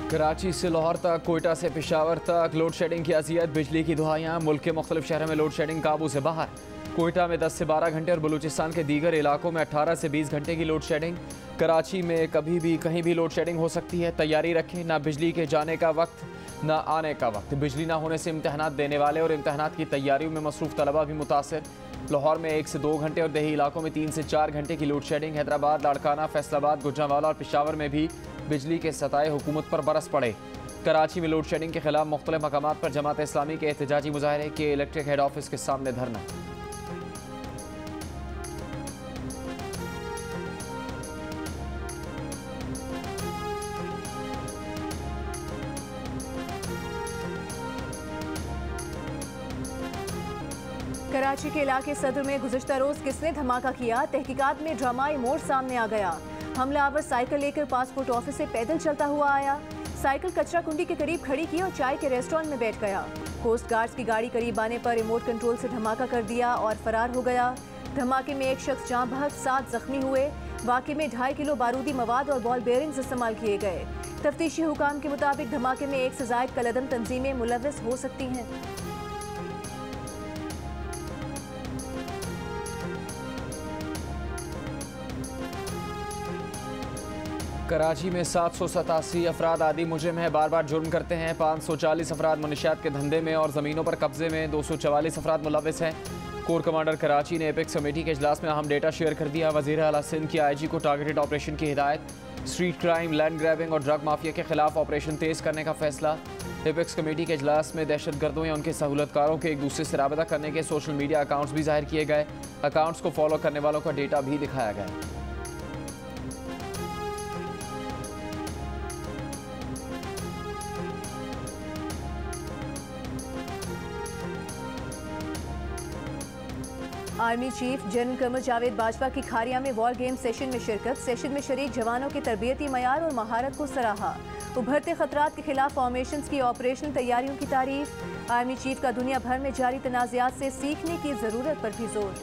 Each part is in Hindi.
कराची से लाहौर तक, कोयटा से पेशावर तक लोड शेडिंग की अजियत, बिजली की दुहाइयाँ। मुल्क के मुख्तलिफ शहरों में लोड शेडिंग काबू से बाहर। कोयटा में 10 से 12 घंटे और बलूचिस्तान के दीगर इलाकों में 18 से 20 घंटे की लोड शेडिंग। कराची में कभी भी कहीं भी लोड शेडिंग हो सकती है, तैयारी रखें। ना बिजली के जाने का वक्त ना आने का वक्त। बिजली ना होने से इम्तहानात देने वाले और इम्तहानात की तैयारियों में मसरूफ़ तलबा भी मुतासर। लाहौर में 1 से 2 घंटे और देही इलाकों में 3 से 4 घंटे की लोड शेडिंग। हैदराबाद, लाड़काना, फैसलाबाद, गुजरांवाला और पेशावर में भी बिजली के सताए हुकूमत पर बरस पड़े। कराची में लोड शेडिंग के खिलाफ मुख्तलिफ मकामात पर जमात इस्लामी के एहतजाजी मुजाहरे के इलेक्ट्रिक हेड ऑफिस के सामने धरना। कराची के इलाके सदर में गुज़िश्ता रोज किसने धमाका किया, तहकीकात में ड्रामाई मोड़ सामने आ गया। हमलावर साइकिल लेकर पासपोर्ट ऑफिस से पैदल चलता हुआ आया, साइकिल कचरा कुंडी के करीब खड़ी की और चाय के रेस्टोरेंट में बैठ गया। कोस्ट गार्ड्स की गाड़ी करीब आने पर रिमोट कंट्रोल से धमाका कर दिया और फरार हो गया। धमाके में एक शख्स जाँ बहक, 7 जख्मी हुए। वाक़े में 2.5 किलो बारूदी मवाद और बॉल बेयरिंग्स इस्तेमाल किए गए। तफ्तीशी हुकाम के मुताबिक धमाके में 1 से ज़ायद कलअदम तंजीमें मुलव्विस हो सकती हैं। कराची में 787 अफराद आदि मुजरिम हैं, बार बार जुर्म करते हैं। 540 अफराद मनशियात के धंधे में और ज़मीनों पर कब्जे में। 244 अफराद मुलव्विस हैं। कोर कमांडर कराची ने एपेक्स कमेटी के इजलास में अहम डेटा शेयर कर दिया। वज़ीर आला सिंध की IG को टारगेटेड ऑपरेशन की हिदायत। स्ट्रीट क्राइम, लैंड ग्रैबिंग और ड्रग माफिया के खिलाफ ऑपरेशन तेज़ करने का फैसला। एपेक्स कमेटी के इजलास में दहशत गर्दों या उनके सहूलतकारों के एक दूसरे से राबता करने के सोशल मीडिया अकाउंट्स भी जाहिर किए गए। अकाउंट्स को फॉलो करने वालों का डेटा भी दिखाया गया। Army chief general Qamar Javed Bajwa की खारिया में वॉर गेम सेशन में शिरकत। सेशन में शरीक जवानों के तरबियती मयार और महारत को सराहा। उभरते खतरात के खिलाफ फॉर्मेशंस की ऑपरेशनल तैयारियों की तारीफ। आर्मी चीफ का दुनिया भर में जारी तनाज़ात से सीखने की ज़रूरत पर भी जोर।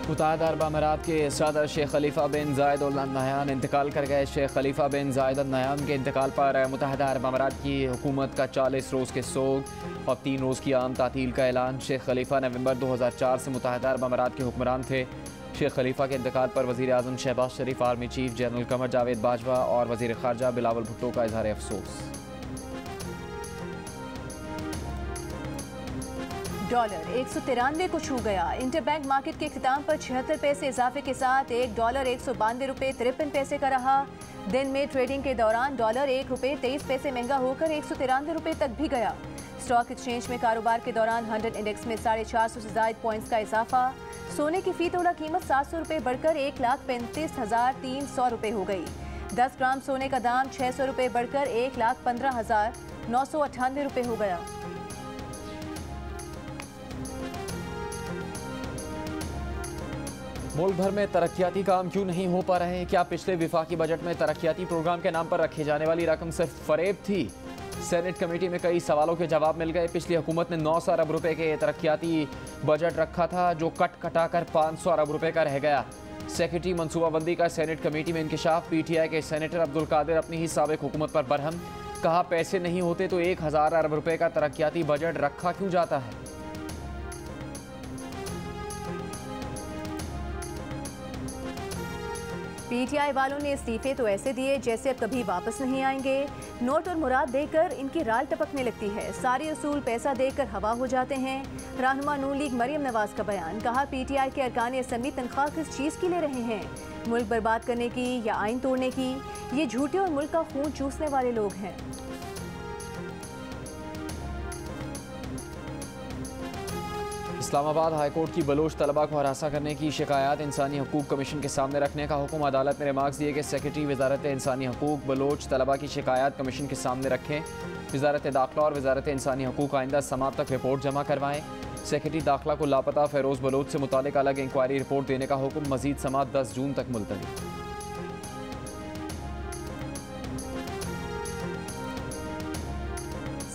मुत्तहिदा अरब अमीरात के सदर शेख खलीफा बिन जायद अल नहयान इंतकाल कर गए। शेख खलीफा बिन जायद अल नहयान के इंतकाल पर मुत्तहिदा अरब अमीरात की हुकूमत का 40 रोज़ के सोग और 3 रोज़ की आम तातील का ऐलान। शेख खलीफा नवंबर 2004 से मुत्तहिदा अरब अमीरात के हुक्मरान थे। शेख खलीफा के इंतकाल पर वज़ीर आज़म शहबाज शरीफ, army chief general Qamar Javed Bajwa और वज़ीर ख़ारजा बिलावल भुट्टो का इज़हार अफसोस। डॉलर 193 को छू गया। इंटरबैंक मार्केट के इख्तिताम पर 76 पैसे इजाफे के साथ $1 192 रुपये 53 पैसे का रहा। दिन में ट्रेडिंग के दौरान डॉलर $1 महंगा होकर 193 रुपये तक भी गया। स्टॉक एक्सचेंज में कारोबार के दौरान 100 इंडेक्स में 450 से ज़ायद पॉइंट्स का इजाफा। सोने की फी तोला कीमत 700 रुपये बढ़कर 1,35,300 रुपये हो गई। 10 ग्राम सोने का दाम 600 रुपये बढ़कर 1,15,998 रुपये हो गया। मुल्क भर में तरक्याती काम क्यों नहीं हो पा रहे हैं? क्या पिछले विफाकी बजट में तरक्याती प्रोग्राम के नाम पर रखी जाने वाली रकम सिर्फ फरेब थी? सेनेट कमेटी में कई सवालों के जवाब मिल गए। पिछली हुकूमत ने 900 अरब रुपए के तरक्याती बजट रखा था जो कट कटाकर 500 अरब रुपए का रह गया। सेक्रेटरी मनसूबाबंदी का सेनेट कमेटी में इंकिशाफ। PTI के सेनेटर अब्दुल कादिर अपनी ही साबिक हुकूमत पर बरहम। कहा पैसे नहीं होते तो 1000 अरब रुपए का तरक्याती बजट रखा क्यों जाता है? PTI वालों ने इस्तीफे तो ऐसे दिए जैसे अब कभी वापस नहीं आएंगे। नोट और मुराद देकर इनकी राल टपकने लगती है। सारे असूल पैसा देकर हवा हो जाते हैं। रहनुमा नून लीग मरियम नवाज का बयान। कहा PTI के अरकान असम्बली तनख्वाह किस चीज़ की ले रहे हैं? मुल्क बर्बाद करने की या आइन तोड़ने की? ये झूठे और मुल्क का खून चूसने वाले लोग हैं। इस्लामाबाद हाईकोर्ट की बलोच तलबा को हरासा करने की शिकायत इंसानी हकूक़ कमीशन के सामने रखने का हुक्म। अदालत ने रिमार्क्स दिए कि सेक्रेटरी वजारत इंसानी हकूक़ बलोच तलबा की शिकायत कमीशन के सामने रखें। वजारत दाखिला और वजारत इंसानी हकूक़ आइंदा समात तक रिपोर्ट जमा करवाएं। सेक्रेटरी दाखिला को लापता फ़ैरोज़ बलोच से मुतालिक अलग इंक्वायरी रिपोर्ट देने का हुक्म। मज़ीद समात 10 जून तक मुलतवी।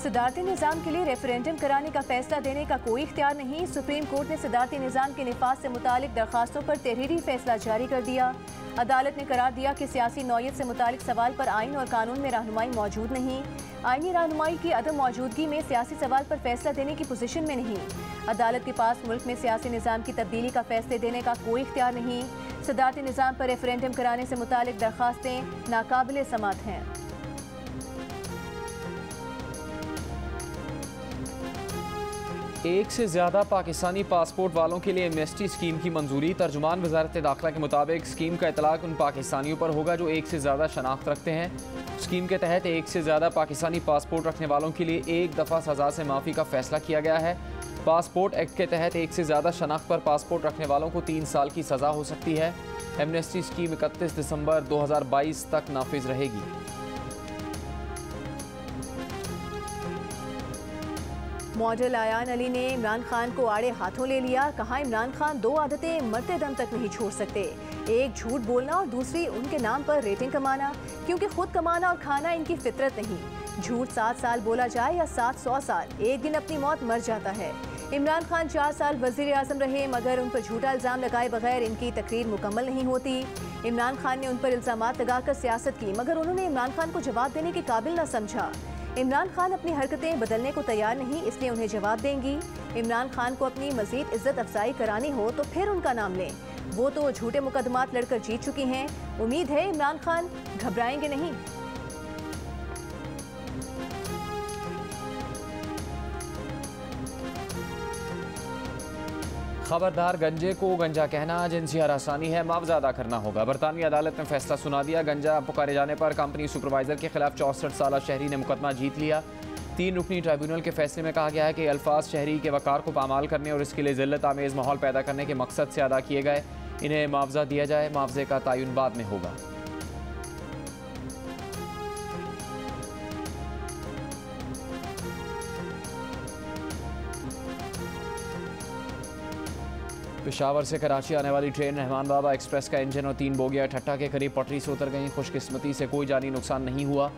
सदारती निज़ाम के लिए रेफरेंडम कराने का फैसला देने का कोई इख्तियार नहीं। सुप्रीम कोर्ट ने सदारती निज़ाम के निफाज से मुतालिक दरखास्तों पर तहरीरी फैसला जारी कर दिया। अदालत ने करार दिया कि सियासी नौयत से मुतालिक सवाल पर आइन और कानून में रहनुमाई मौजूद नहीं। आइनी रहनुमाई की अदम मौजूदगी में सियासी सवाल पर फैसला देने की पोजीशन में नहीं। अदालत के पास मुल्क में सियासी निज़ाम की तब्दीली का फैसले देने का कोई इख्तियार नहीं। सदारती निज़ाम पर रेफरेंडम कराने से मुतालिक दरखास्तें नाकाबिले समात हैं। एक से ज़्यादा पाकिस्तानी पासपोर्ट वालों के लिए एमनेस्टी स्कीम की मंजूरी। तर्जुमान वजारत दाखिला के मुताबिक स्कीम का इतलाक उन पाकिस्तानियों पर होगा जो एक से ज़्यादा शनाख्त रखते हैं। स्कीम के तहत एक से ज़्यादा पाकिस्तानी पासपोर्ट रखने वालों के लिए एक दफ़ा सज़ा से माफ़ी का फैसला किया गया है। पासपोर्ट एक्ट के तहत एक से ज़्यादा शनाख्त पर पासपोर्ट रखने वालों को 3 साल की सज़ा हो सकती है। एमनेस्टी स्कीम 31 दिसंबर 2022 तक नाफिज रहेगी। मॉडल आयान अली ने इमरान खान को आड़े हाथों ले लिया। कहा, इमरान खान 2 आदतें मरते दम तक नहीं छोड़ सकते, एक झूठ बोलना और दूसरी उनके नाम पर रेटिंग कमाना, क्योंकि खुद कमाना और खाना इनकी फितरत नहीं। झूठ 7 साल बोला जाए या 700 साल, एक दिन अपनी मौत मर जाता है। इमरान खान 4 साल वज़ीर आज़म रहे, मगर उन पर झूठा इल्ज़ाम लगाए बगैर इनकी तकरीर मुकम्मल नहीं होती। इमरान खान ने उन पर इल्ज़ामात लगाकर सियासत की, मगर उन्होंने इमरान खान को जवाब देने के काबिल न समझा। इमरान खान अपनी हरकतें बदलने को तैयार नहीं, इसलिए उन्हें जवाब देंगी। इमरान खान को अपनी मज़ीद इज्जत अफजाई करानी हो तो फिर उनका नाम लें। वो तो झूठे मुकदमात लड़कर जीत चुकी हैं। उम्मीद है इमरान खान घबराएंगे नहीं। खबरदार, गंजे को गंजा कहना जिनसी हरासानी है, मुआवजा अदा करना होगा। बरतानवी अदालत ने फैसला सुना दिया। गंजा पुकारे जाने पर कंपनी सुपरवाइजर के खिलाफ 64 साल शहरी ने मुकदमा जीत लिया। 3 रुकनी ट्राइब्यूनल के फैसले में कहा गया है कि अल्फाज शहरी के वकार को पामाल करने और इसके लिए ज़िल्लत आमेज़ माहौल पैदा करने के मकसद से अदा किए गए। इन्हें मुआवजा दिया जाए। मुआवजे का तयन बाद में होगा। पेशावर से कराची आने वाली ट्रेन रहमान बाबा एक्सप्रेस का इंजन और 3 बोगियां ठट्टा के करीब पटरी से उतर गईं। खुशकिस्मती से कोई जानी नुकसान नहीं हुआ।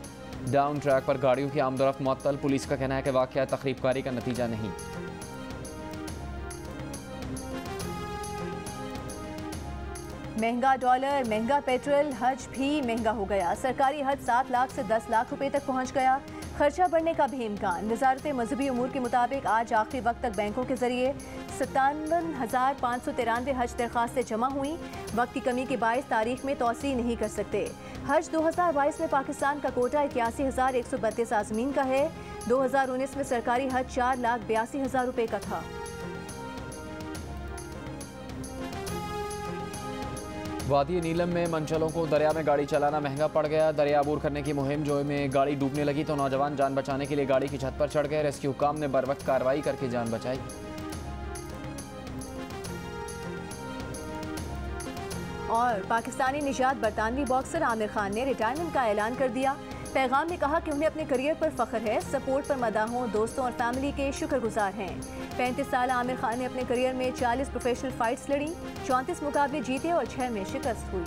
डाउन ट्रैक पर गाड़ियों की आमदोरफ्त मुअत्तल। पुलिस का कहना है कि वाक़या तखरीबकारी का नतीजा नहीं। महंगा डॉलर, महंगा पेट्रोल, हज भी महंगा हो गया। सरकारी हज 7 लाख से 10 लाख रुपए तक पहुंच गया। खर्चा बढ़ने का भी इम्कान। वजारत मजहबी उमूर के मुताबिक आज आखिरी वक्त तक बैंकों के जरिए 57,593 हज दरख्वास्तें जमा हुई। वक्त की कमी के बायस तारीख में तोसी नहीं कर सकते। हज 2022 में पाकिस्तान का कोटा 81,132 आज़मीन का है। 2019 में सरकारी हज 4,82,000 रुपये का था। वादी नीलम में मंचलों को दरिया में गाड़ी चलाना महंगा पड़ गया। दरिया अबूर करने की मुहिम जो में गाड़ी डूबने लगी तो नौजवान जान बचाने के लिए गाड़ी की छत पर चढ़ गए। रेस्क्यू हुकाम ने बर वक्त कार्रवाई करके जान बचाई। और पाकिस्तानी निजात बरतानवी बॉक्सर आमिर खान ने रिटायरमेंट का ऐलान कर दिया। पैगाम में कहा कि उन्हें अपने करियर पर फख्र है, सपोर्ट पर मदाहों, दोस्तों और फैमिली के शुक्रगुजार हैं। 35 साल आमिर खान ने अपने करियर में 40 प्रोफेशनल फाइट्स लड़ी, 34 मुकाबले जीते और 6 में शिकस्त हुई।